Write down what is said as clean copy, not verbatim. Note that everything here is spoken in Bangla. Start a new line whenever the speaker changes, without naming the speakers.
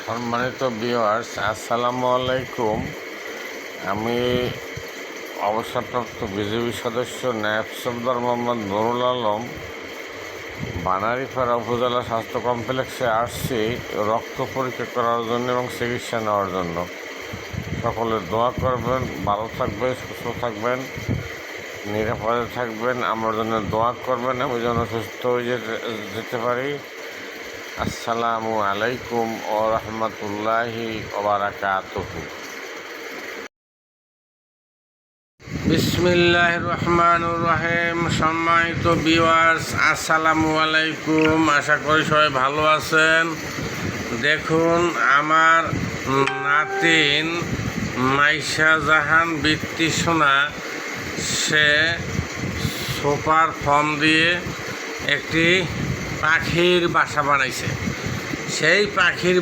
সম্মানিত ভিউয়ার্স, আসসালামু আলাইকুম। আমি অবসরপ্রাপ্ত বিজেপি সদস্য নায়েব সফদর মোহাম্মদ নুরুল আলম বানারীপাড়া উপজেলা স্বাস্থ্য কমপ্লেক্সে আসছি রক্ত পরীক্ষা করার জন্য এবং চিকিৎসা নেওয়ার জন্য। সকলে দোয়া করবেন, ভালো থাকবেন, সুস্থ থাকবেন, নিরাপদে থাকবেন, আমার জন্য দোয়া করবেন, আমি যেন সুস্থ হয়ে যেতে পারি। আসসালামু আলাইকুম ও রহমতুল্লাহি ওয়া বারাকাতুহু। বিসমিল্লাহির রহমানির রহিম। সম্মানিত ভিউয়ার্স, আসসালামু আলাইকুম। আশা করি সবাই ভালো আছেন। দেখুন, আমার নাতিন মাইশা জাহান বৃত্তি সোনা, সে সোফার ফর্ম দিয়ে একটি পাখির বাসা বানাইছে। সেই পাখির